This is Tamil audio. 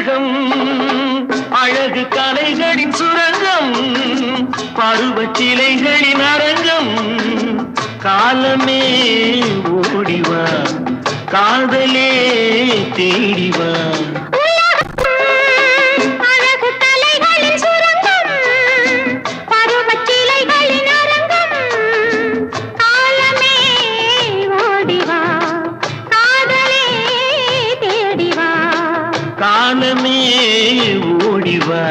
உலகம் அழகு கலைகளின் சுரங்கம் பருவச் சிலைகளின் அரங்கம் காலமே ஓடிவா காதலே தேடிவா காலமே ஓடிவா